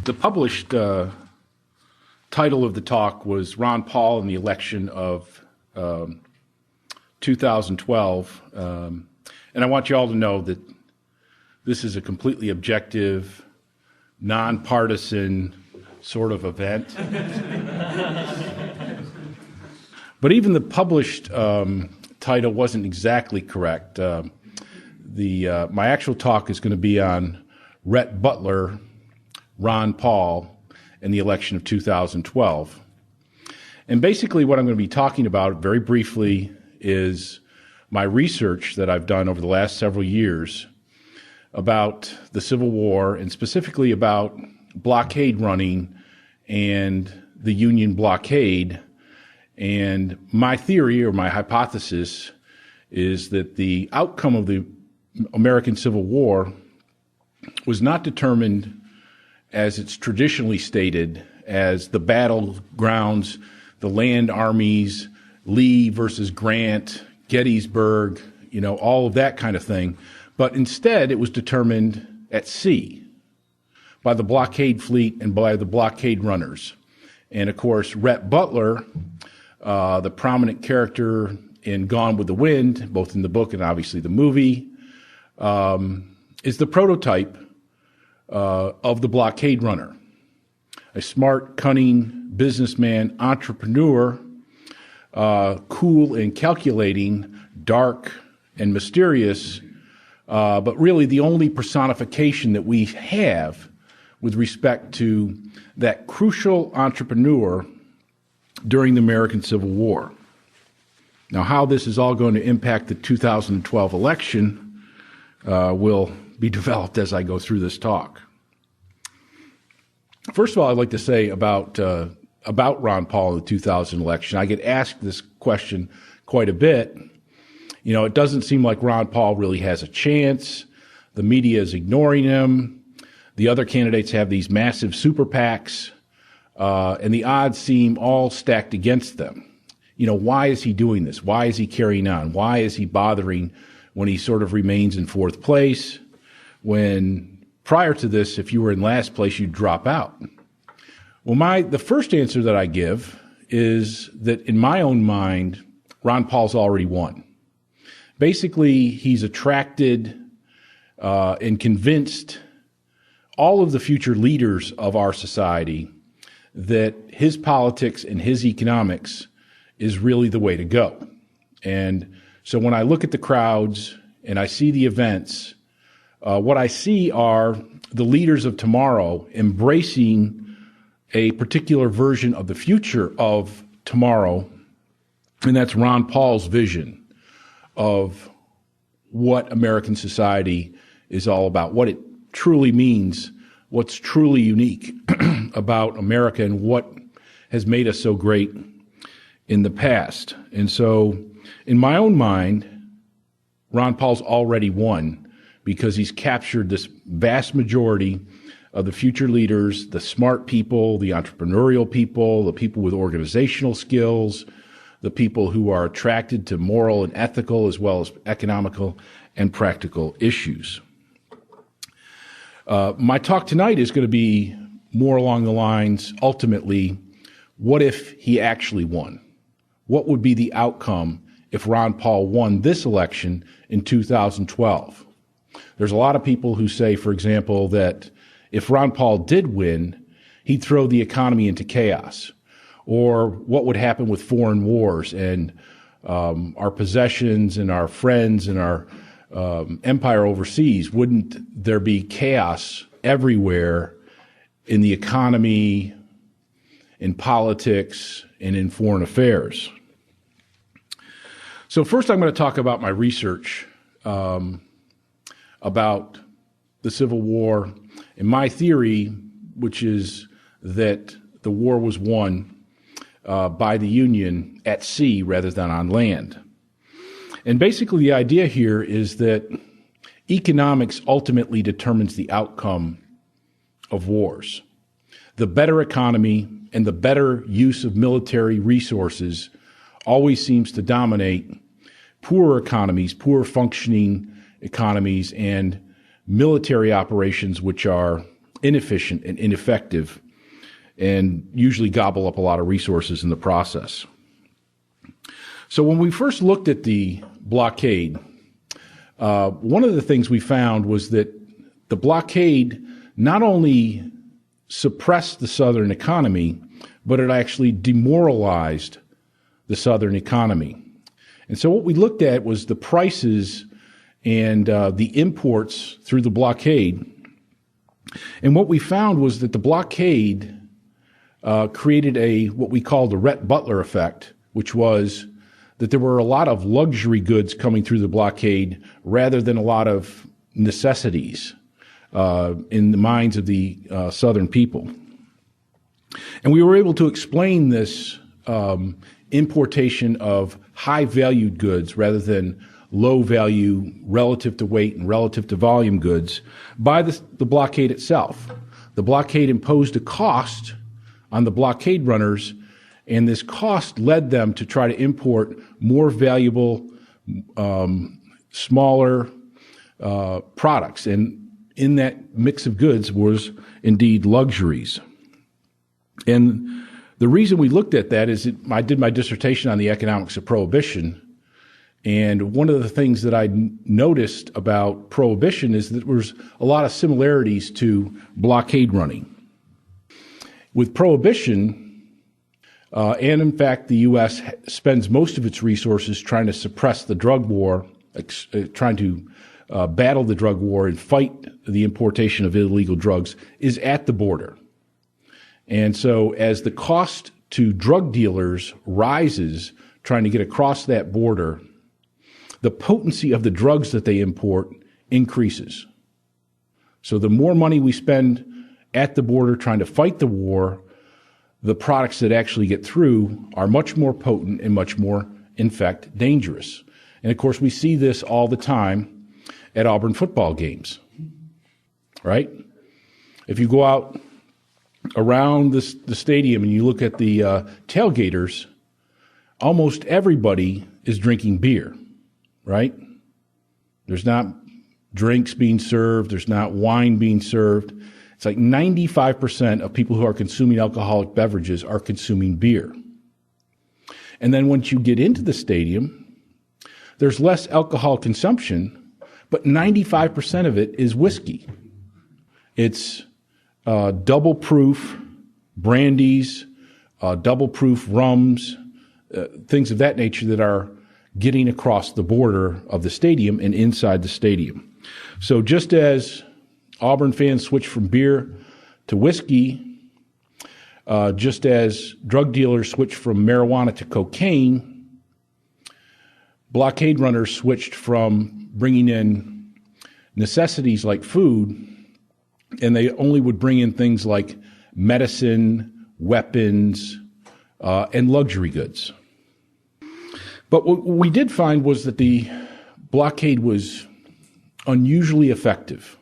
The published title of the talk was Ron Paul and the Election of 2012. And I want you all to know that this is a completely objective, nonpartisan sort of event. But even the published title wasn't exactly correct. My actual talk is going to be on Rhett, Butler, Ron Paul, and the election of 2012. And basically what I'm going to be talking about very briefly is my research that I've done over the last several years about the Civil War, and specifically about blockade running and the Union blockade. And my theory, or my hypothesis, is that the outcome of the American Civil War was not determined, as it's traditionally stated, as the battlegrounds, the land armies, Lee versus Grant, Gettysburg, all of that kind of thing. But instead, it was determined at sea by the blockade fleet and by the blockade runners. And of course, Rhett Butler, the prominent character in Gone with the Wind, both in the book and obviously the movie, is the prototype of the blockade runner. A smart, cunning businessman, entrepreneur, cool and calculating, dark and mysterious, but really the only personification that we have with respect to that crucial entrepreneur during the American Civil War. Now, how this is all going to impact the 2012 election will be developed as I go through this talk. First of all, I'd like to say about Ron Paul in the 2000 election. I get asked this question quite a bit. It doesn't seem like Ron Paul really has a chance. The media is ignoring him. The other candidates have these massive super PACs, and the odds seem all stacked against them. Why is he doing this? Why is he carrying on? Why is he bothering when he sort of remains in fourth place? When prior to this, if you were in last place, you'd drop out. Well, the first answer that I give is that in my own mind, Ron Paul's already won. Basically, he's attracted and convinced all of the future leaders of our society that his politics and his economics is really the way to go. And so when I look at the crowds and I see the events, what I see are the leaders of tomorrow embracing a particular version of the future of tomorrow, and that's Ron Paul's vision of what American society is all about, what it truly means, what's truly unique about America, and what has made us so great in the past. And so, in my own mind, Ron Paul's already won because he's captured this vast majority of the future leaders, the smart people, the entrepreneurial people, the people with organizational skills, the people who are attracted to moral and ethical as well as economical and practical issues. My talk tonight is going to be more along the lines, ultimately, what if he actually won? What would be the outcome if Ron Paul won this election in 2012? There's a lot of people who say, for example, that if Ron Paul did win, he'd throw the economy into chaos. Or what would happen with foreign wars and our possessions and our friends and our empire overseas? Wouldn't there be chaos everywhere in the economy, in politics, and in foreign affairs? So first I'm going to talk about my research about the Civil War and my theory, which is that the war was won by the Union at sea rather than on land. And basically the idea here is that economics ultimately determines the outcome of wars. The better economy and the better use of military resources always seems to dominate poorer economies, poor functioning economies, and military operations which are inefficient and ineffective, and usually gobble up a lot of resources in the process. So when we first looked at the blockade, one of the things we found was that the blockade not only suppressed the Southern economy, but it actually demoralized the Southern economy. And so what we looked at was the prices and the imports through the blockade. And what we found was that the blockade created what we call the Rhett Butler effect, which was that there were a lot of luxury goods coming through the blockade rather than a lot of necessities in the minds of the Southern people. And we were able to explain this importation of high-valued goods rather than low-value relative to weight and relative to volume goods by the blockade itself. The blockade imposed a cost on the blockade runners, and this cost led them to try to import more valuable, smaller products. And in that mix of goods was indeed luxuries. And the reason we looked at that is I did my dissertation on the economics of prohibition. And one of the things that I noticed about prohibition is that there was a lot of similarities to blockade running. With prohibition, and in fact, the U.S. spends most of its resources trying to suppress the drug war, trying to battle the drug war and fight the importation of illegal drugs, is at the border. And so as the cost to drug dealers rises trying to get across that border, the potency of the drugs that they import increases. So the more money we spend at the border trying to fight the war, the products that actually get through are much more potent and much more, in fact, dangerous. And of course, we see this all the time at Auburn football games, right? If you go out around the stadium and you look at the tailgaters, almost everybody is drinking beer, right? There's not drinks being served. There's not wine being served. It's like 95% of people who are consuming alcoholic beverages are consuming beer. And then once you get into the stadium, there's less alcohol consumption, but 95% of it is whiskey. It's double proof brandies, double proof rums, things of that nature that are getting across the border of the stadium and inside the stadium. So just as Auburn fans switch from beer to whiskey, just as drug dealers switch from marijuana to cocaine, blockade runners switched from bringing in necessities like food, and they only would bring in things like medicine, weapons, and luxury goods. But what we did find was that the blockade was unusually effective.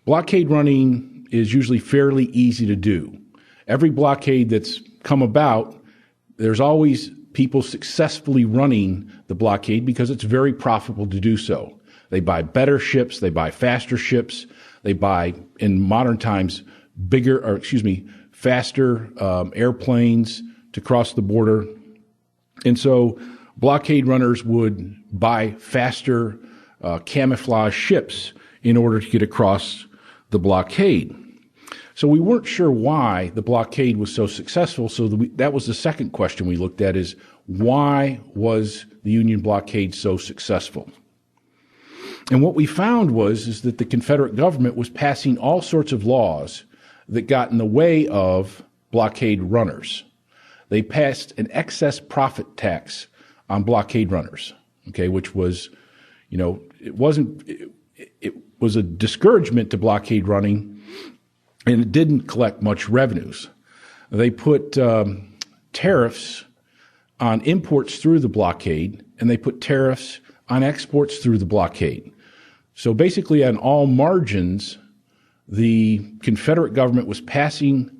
Blockade running is usually fairly easy to do. Every blockade that's come about, there's always people successfully running the blockade because it's very profitable to do so. They buy better ships, they buy faster ships, they buy, in modern times, faster airplanes to cross the border. And so blockade runners would buy faster camouflage ships in order to get across the blockade. So we weren't sure why the blockade was so successful, so that was the second question we looked at, is why was the Union blockade so successful? And what we found is that the Confederate government was passing all sorts of laws that got in the way of blockade runners. They passed an excess profit tax on blockade runners, okay, which was, it was a discouragement to blockade running, and it didn't collect much revenues. They put tariffs on imports through the blockade, and they put tariffs on exports through the blockade. So basically, on all margins, the Confederate government was passing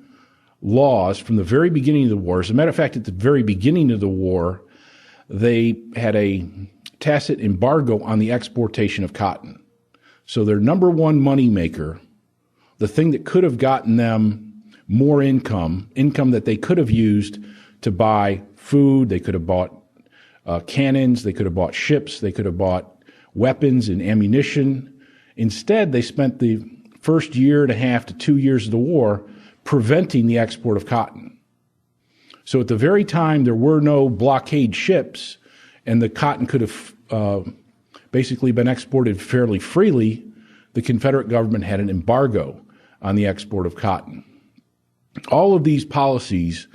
laws from the very beginning of the war. As a matter of fact, at the very beginning of the war, they had a tacit embargo on the exportation of cotton. So their number one moneymaker the thing that could have gotten them more income that they could have used to buy food. They could have bought cannons, they could have bought ships, they could have bought weapons and ammunition. Instead, they spent the first year and a half to 2 years of the war preventing the export of cotton. So at the very time there were no blockade ships and the cotton could have basically been exported fairly freely, the Confederate government had an embargo on the export of cotton. All of these policies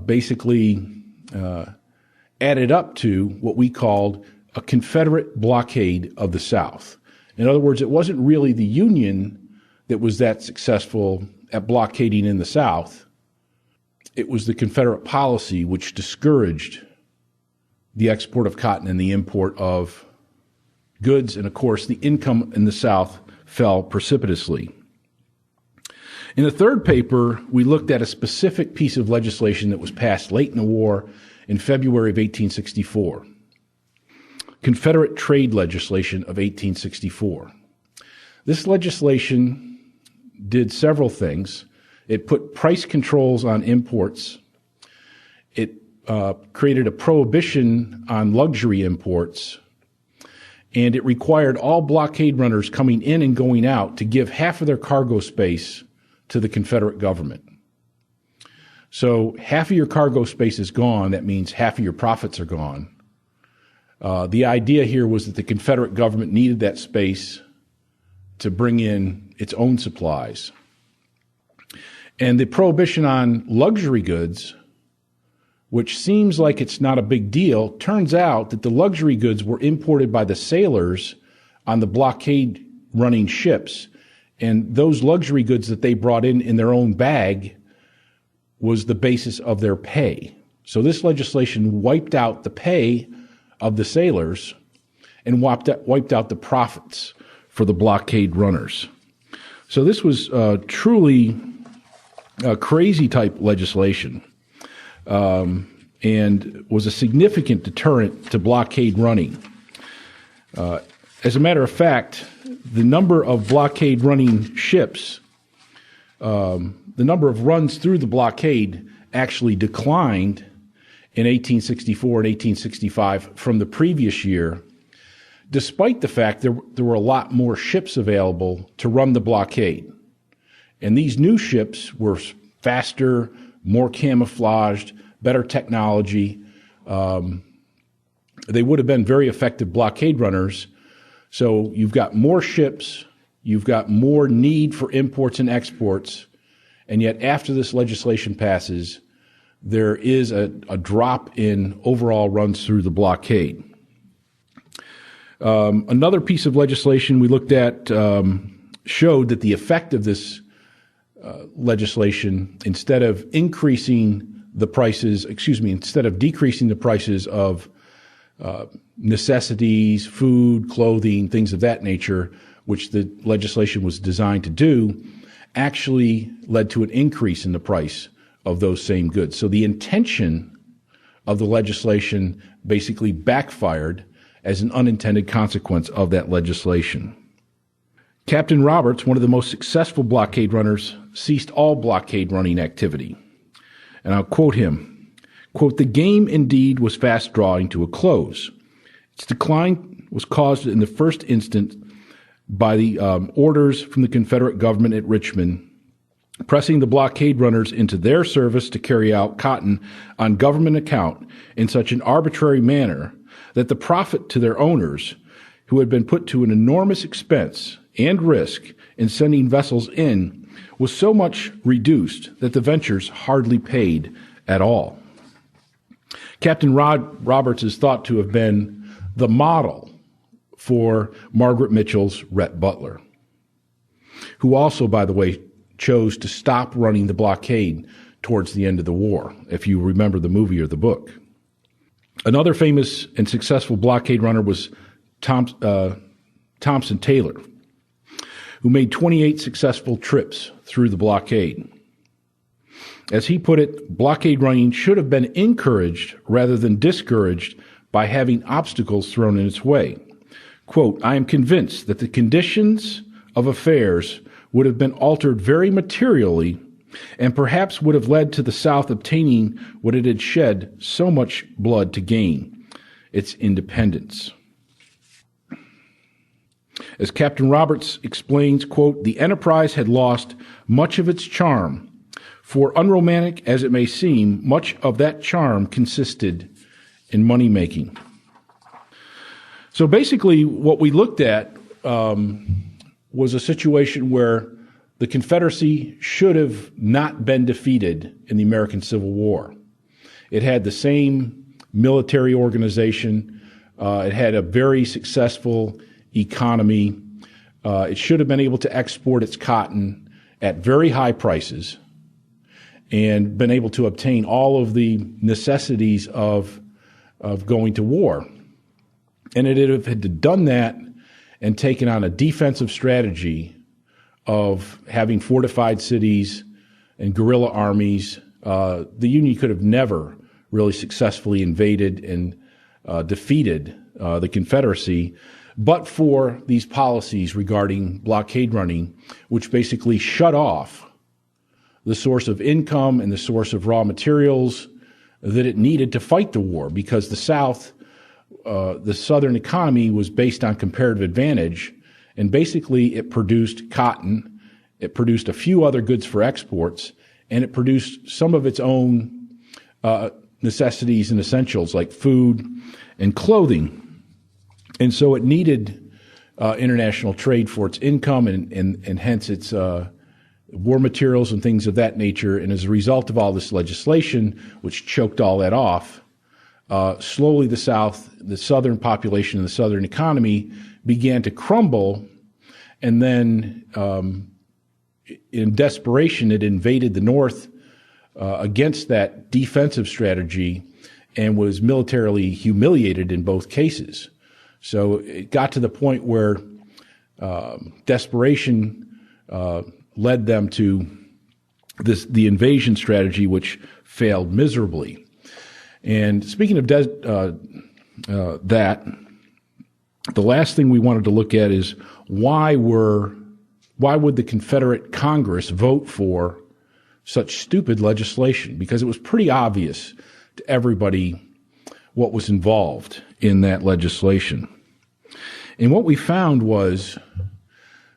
basically added up to what we called a Confederate blockade of the South. In other words, it wasn't really the Union that was that successful at blockading in the South. It was the Confederate policy which discouraged the export of cotton and the import of goods, and of course, the income in the South fell precipitously. In the third paper, we looked at a specific piece of legislation that was passed late in the war in February of 1864. Confederate trade legislation of 1864. This legislation did several things. It put price controls on imports. It created a prohibition on luxury imports. And it required all blockade runners coming in and going out to give half of their cargo space to the Confederate government. So half of your cargo space is gone. That means half of your profits are gone. The idea here was that the Confederate government needed that space to bring in its own supplies. And the prohibition on luxury goods, which seems like it's not a big deal, turns out that the luxury goods were imported by the sailors on the blockade running ships. And those luxury goods that they brought in their own bag was the basis of their pay. So this legislation wiped out the pay of the sailors and wiped out the profits for the blockade runners. So this was truly a crazy type legislation and was a significant deterrent to blockade running. As a matter of fact, the number of blockade running ships, the number of runs through the blockade actually declined in 1864 and 1865 from the previous year, despite the fact there were a lot more ships available to run the blockade. And these new ships were faster, more camouflaged, better technology. They would have been very effective blockade runners. So you've got more ships, you've got more need for imports and exports, and yet after this legislation passes, there is a drop in overall runs through the blockade. Another piece of legislation we looked at showed that the effect of this legislation, instead of decreasing the prices of necessities, food, clothing, things of that nature, which the legislation was designed to do, actually led to an increase in the price of those same goods. So the intention of the legislation basically backfired as an unintended consequence of that legislation. Captain Roberts, one of the most successful blockade runners, ceased all blockade running activity. And I'll quote him, quote, "The game indeed was fast drawing to a close. Its decline was caused in the first instance by the orders from the Confederate government at Richmond, pressing the blockade runners into their service to carry out cotton on government account in such an arbitrary manner that the profit to their owners, who had been put to an enormous expense and risk in sending vessels in, was so much reduced that the ventures hardly paid at all." Captain Roberts is thought to have been the model for Margaret Mitchell's Rhett Butler, who also, by the way, chose to stop running the blockade towards the end of the war, if you remember the movie or the book. Another famous and successful blockade runner was Thompson Taylor, who made 28 successful trips through the blockade. As he put it, blockade running should have been encouraged rather than discouraged by having obstacles thrown in its way. Quote, "I am convinced that the conditions of affairs would have been altered very materially and perhaps would have led to the South obtaining what it had shed so much blood to gain, its independence. As Captain Roberts explains, quote, "The enterprise had lost much of its charm, for unromantic as it may seem, much of that charm consisted in money-making." So basically what we looked at was a situation where the Confederacy should have not been defeated in the American Civil War. It had the same military organization. It had a very successful economy. It should have been able to export its cotton at very high prices and been able to obtain all of the necessities of going to war. And it had done that and taken on a defensive strategy of having fortified cities and guerrilla armies. The Union could have never really successfully invaded and defeated the Confederacy, but for these policies regarding blockade running, which basically shut off the source of income and the source of raw materials that it needed to fight the war, because the South, the Southern economy was based on comparative advantage, and basically it produced cotton, it produced a few other goods for exports, and it produced some of its own necessities and essentials like food and clothing. And so it needed international trade for its income and hence its war materials and things of that nature. And as a result of all this legislation, which choked all that off, slowly the Southern population and the Southern economy began to crumble. And then in desperation, it invaded the North against that defensive strategy and was militarily humiliated in both cases. So it got to the point where desperation led them to the invasion strategy, which failed miserably. And speaking of that, the last thing we wanted to look at is why would the Confederate Congress vote for such stupid legislation? Because it was pretty obvious to everybody what was involved in that legislation. And what we found was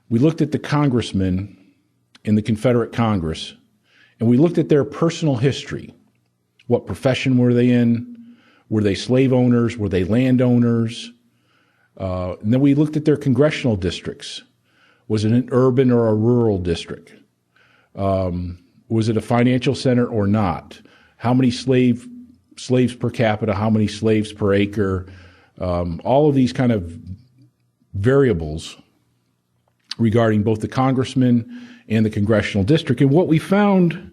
we looked at the congressmen in the Confederate Congress, and we looked at their personal history. What profession were they in? Were they slave owners? Were they landowners? And then we looked at their congressional districts. Was it an urban or a rural district? Was it a financial center or not? How many slaves per capita? How many slaves per acre? All of these kind of variables regarding both the congressman and the congressional district. And what we found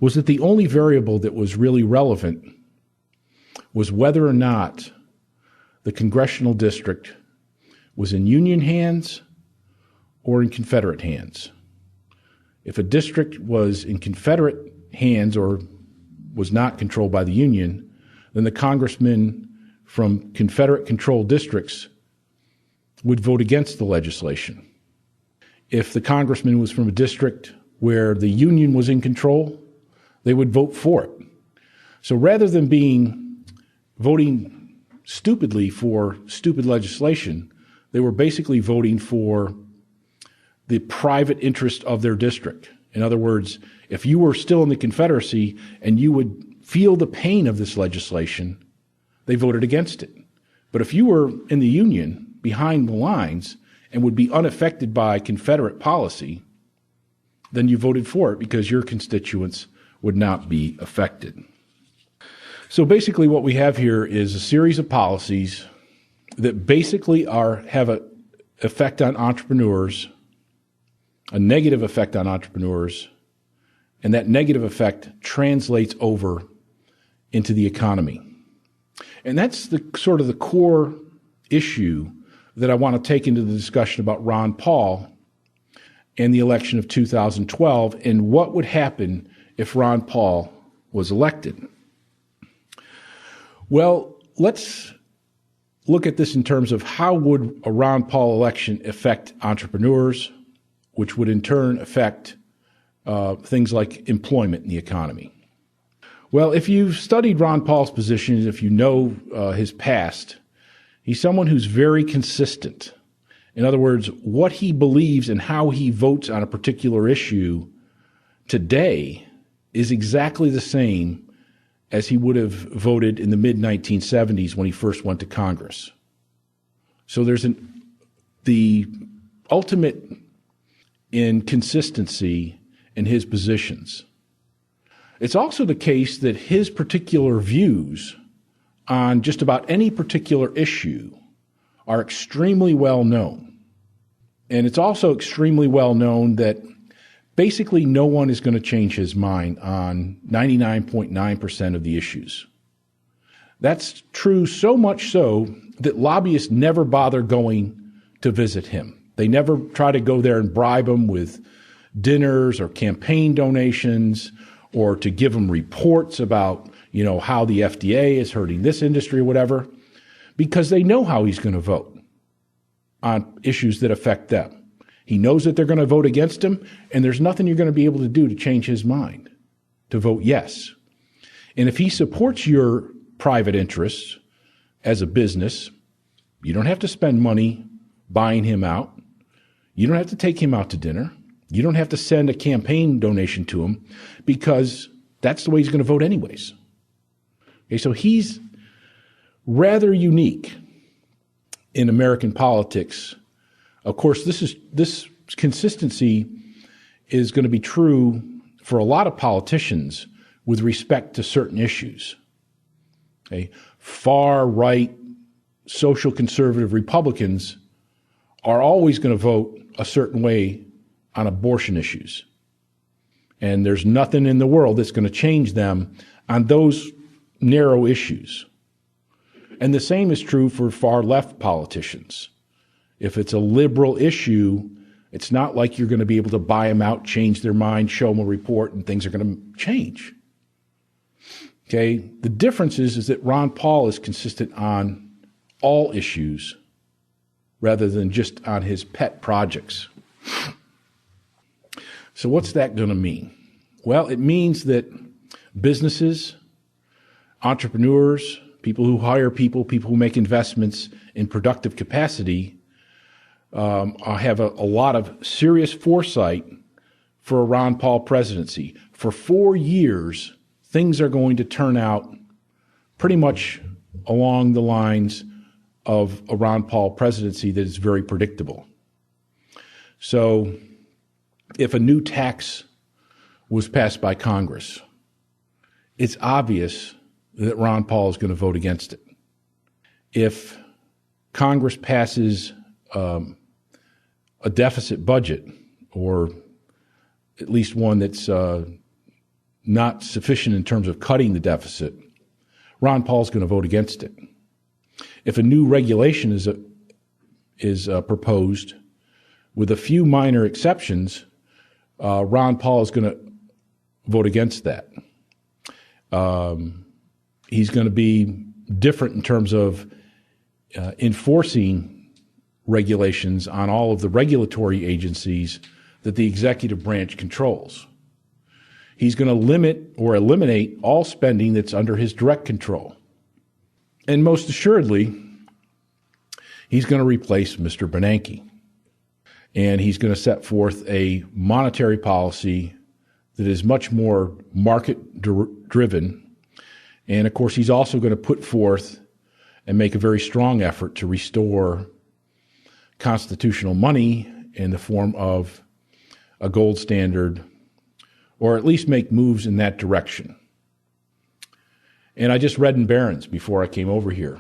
was that the only variable that was really relevant was whether or not the congressional district was in Union hands or in Confederate hands. If a district was in Confederate hands or was not controlled by the Union, then the congressmen from Confederate-controlled districts would vote against the legislation. If the congressman was from a district where the Union was in control, they would vote for it. So rather than voting stupidly for stupid legislation, they were basically voting for the private interest of their district. In other words, if you were still in the Confederacy and you would feel the pain of this legislation, they voted against it. But if you were in the Union behind the lines and would be unaffected by Confederate policy, then you voted for it because your constituents would not be affected. So basically what we have here is a series of policies that basically have an effect on entrepreneurs, a negative effect on entrepreneurs, and that negative effect translates over into the economy. And that's the sort of the core issue that I want to take into the discussion about Ron Paul and the election of 2012 and what would happen if Ron Paul was elected. Well, let's look at this in terms of how would a Ron Paul election affect entrepreneurs, which would in turn affect things like employment in the economy. Well, if you've studied Ron Paul's positions, if you know his past, he's someone who's very consistent. In other words, what he believes and how he votes on a particular issue today is exactly the same as he would have voted in the mid-1970s when he first went to Congress. So there's the ultimate inconsistency in his positions. It's also the case that his particular views on just about any particular issue are extremely well known. And it's also extremely well known that basically no one is going to change his mind on 99.9% of the issues. That's true so much so that lobbyists never bother going to visit him. They never try to go there and bribe him with dinners or campaign donations or to give him reports about, how the FDA is hurting this industry or whatever, because they know how he's going to vote on issues that affect them. He knows that they're going to vote against him, and there's nothing you're going to be able to do to change his mind, to vote yes. And if he supports your private interests as a business, you don't have to spend money buying him out. You don't have to take him out to dinner. You don't have to send a campaign donation to him because that's the way he's going to vote anyways. Okay, so he's rather unique in American politics. Of course, this consistency is going to be true for a lot of politicians with respect to certain issues. Okay? Far-right, social conservative Republicans are always going to vote a certain way on abortion issues. And there's nothing in the world that's going to change them on those narrow issues. And the same is true for far-left politicians. If it's a liberal issue, it's not like you're going to be able to buy them out, change their mind, show them a report, and things are going to change. Okay? The difference is that Ron Paul is consistent on all issues rather than just on his pet projects. So what's that going to mean? Well, it means that businesses, entrepreneurs, people who hire people who make investments in productive capacity have a lot of serious foresight for a Ron Paul presidency. For 4 years, things are going to turn out pretty much along the lines of a Ron Paul presidency that is very predictable. So if a new tax was passed by Congress, it's obvious that Ron Paul is going to vote against it. If Congress passes a deficit budget, or at least one that's not sufficient in terms of cutting the deficit, Ron Paul's going to vote against it. If a new regulation is proposed, with a few minor exceptions, Ron Paul is going to vote against that. He's going to be different in terms of enforcing regulations on all of the regulatory agencies that the executive branch controls. He's going to limit or eliminate all spending that's under his direct control. And most assuredly, he's going to replace Mr. Bernanke. And he's going to set forth a monetary policy that is much more market-driven. And of course, he's also going to put forth and make a very strong effort to restore constitutional money in the form of a gold standard, or at least make moves in that direction. And I just read in Barron's before I came over here,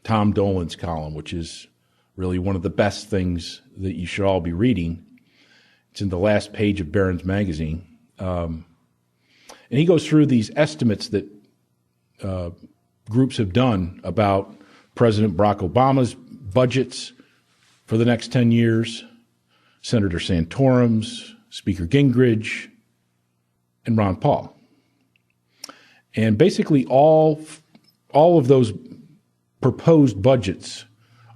Tom Dolan's column, which is really one of the best things that you should all be reading. It's in the last page of Barron's magazine. And he goes through these estimates that groups have done about President Barack Obama's budgets for the next 10 years, Senator Santorum's, Speaker Gingrich, and Ron Paul. And basically all of those proposed budgets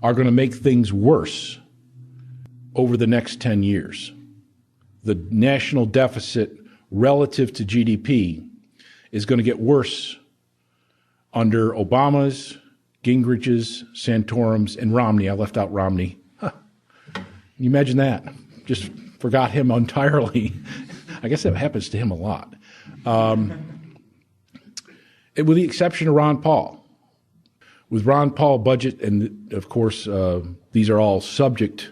are going to make things worse over the next 10 years. The national deficit relative to GDP is going to get worse under Obama's, Gingrich's, Santorum's, and Romney. I left out Romney. Huh. Can you imagine that? Just forgot him entirely. I guess that happens to him a lot. With the exception of Ron Paul. With Ron Paul budget, and of course, these are all subject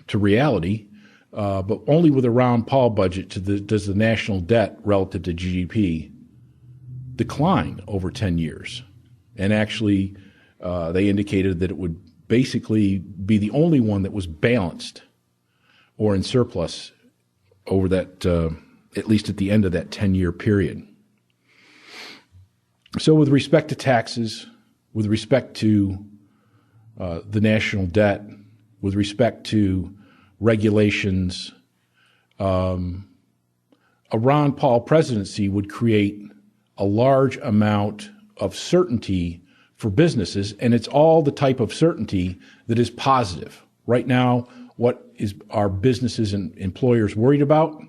to reality, but only with a Ron Paul budget does the national debt relative to GDP decline over 10 years. And actually, they indicated that it would basically be the only one that was balanced or in surplus over that, at least at the end of that 10-year period. So with respect to taxes, with respect to the national debt, with respect to regulations, a Ron Paul presidency would create a large amount of certainty for businesses, and it's all the type of certainty that is positive. Right now, what are businesses and employers worried about?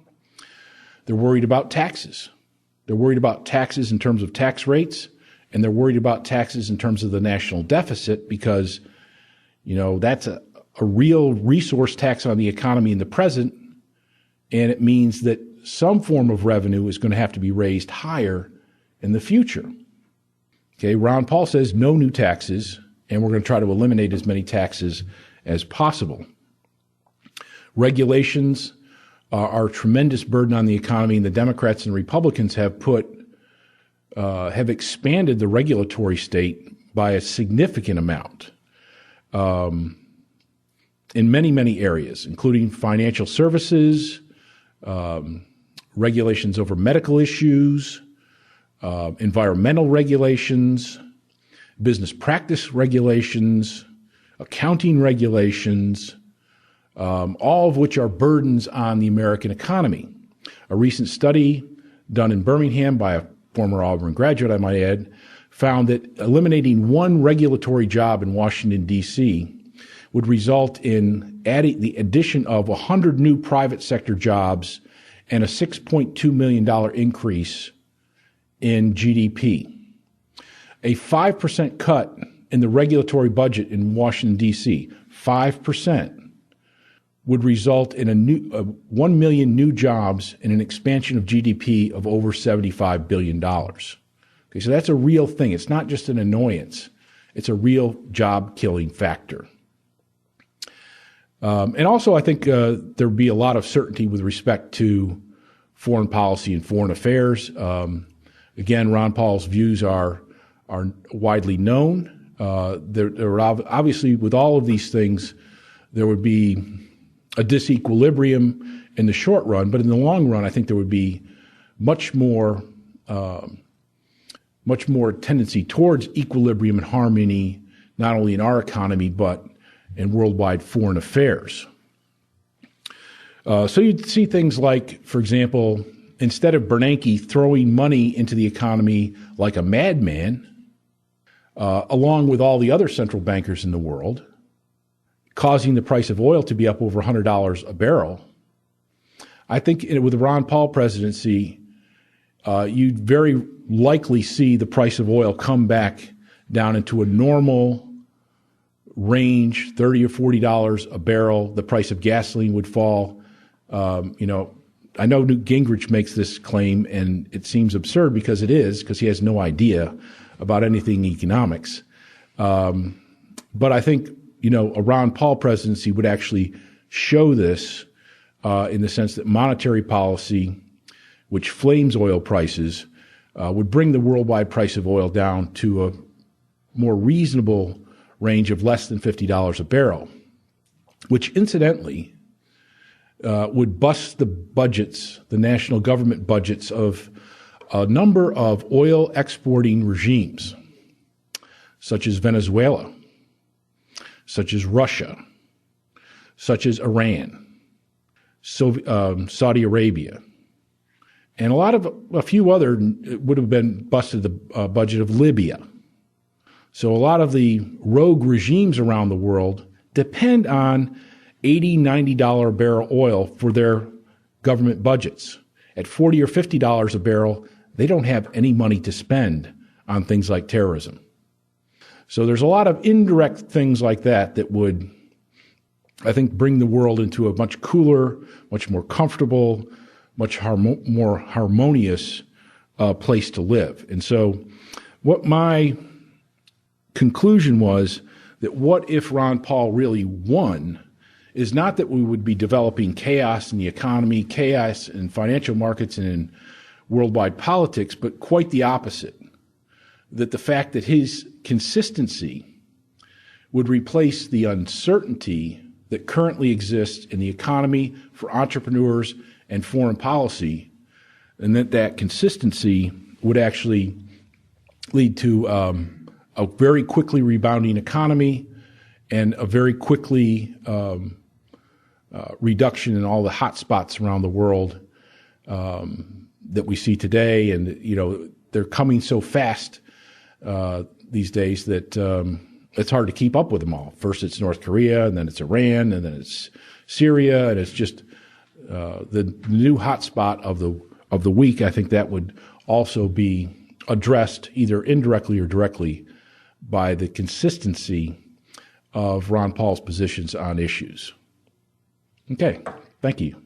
They're worried about taxes. They're worried about taxes in terms of tax rates, and they're worried about taxes in terms of the national deficit because, that's a real resource tax on the economy in the present, and it means that some form of revenue is going to have to be raised higher in the future. Okay, Ron Paul says no new taxes, and we're going to try to eliminate as many taxes as possible. Regulations are a tremendous burden on the economy, and the Democrats and Republicans have expanded the regulatory state by a significant amount in many, many areas, including financial services, regulations over medical issues, environmental regulations, business practice regulations, accounting regulations, all of which are burdens on the American economy. A recent study done in Birmingham by a former Auburn graduate, I might add, found that eliminating one regulatory job in Washington, D.C. would result in the addition of 100 new private sector jobs and a $6.2 million increase in GDP. A 5% cut in the regulatory budget in Washington, D.C., 5%, would result in 1 million new jobs and an expansion of GDP of over $75 billion. Okay, so that's a real thing. It's not just an annoyance. It's a real job-killing factor. And also, I think there would be a lot of certainty with respect to foreign policy and foreign affairs. Again, Ron Paul's views are widely known. There obviously, with all of these things, there would be a disequilibrium in the short run, but in the long run, I think there would be much more tendency towards equilibrium and harmony, not only in our economy, but in worldwide foreign affairs. So you'd see things like, for example, instead of Bernanke throwing money into the economy like a madman, along with all the other central bankers in the world, causing the price of oil to be up over $100 a barrel, I think with the Ron Paul presidency, you'd very likely see the price of oil come back down into a normal range, $30 or $40 a barrel. The price of gasoline would fall. I know Newt Gingrich makes this claim, and it seems absurd because it is, because he has no idea about anything economics. But I think, a Ron Paul presidency would actually show this in the sense that monetary policy, which flames oil prices, would bring the worldwide price of oil down to a more reasonable range of less than $50 a barrel, which incidentally would bust the national government budgets of a number of oil exporting regimes, such as Venezuela, such as Russia, such as Iran, Saudi Arabia, and a few other would have been busted the budget of Libya. So a lot of the rogue regimes around the world depend on $80, $90 a barrel oil for their government budgets. At $40 or $50 a barrel, they don't have any money to spend on things like terrorism. So there's a lot of indirect things like that that would, I think, bring the world into a much cooler, much more comfortable, much more harmonious place to live. And so what my conclusion was that what if Ron Paul really won is not that we would be developing chaos in the economy, chaos in financial markets and in worldwide politics, but quite the opposite. That the fact that his consistency would replace the uncertainty that currently exists in the economy for entrepreneurs and foreign policy, and that consistency would actually lead to a very quickly rebounding economy and a very quickly reduction in all the hot spots around the world that we see today. And, you know, they're coming so fast these days that it's hard to keep up with them all. First it's North Korea, and then it's Iran, and then it's Syria, and it's just the new hotspot of the week. I think that would also be addressed either indirectly or directly by the consistency of Ron Paul's positions on issues. Okay, thank you.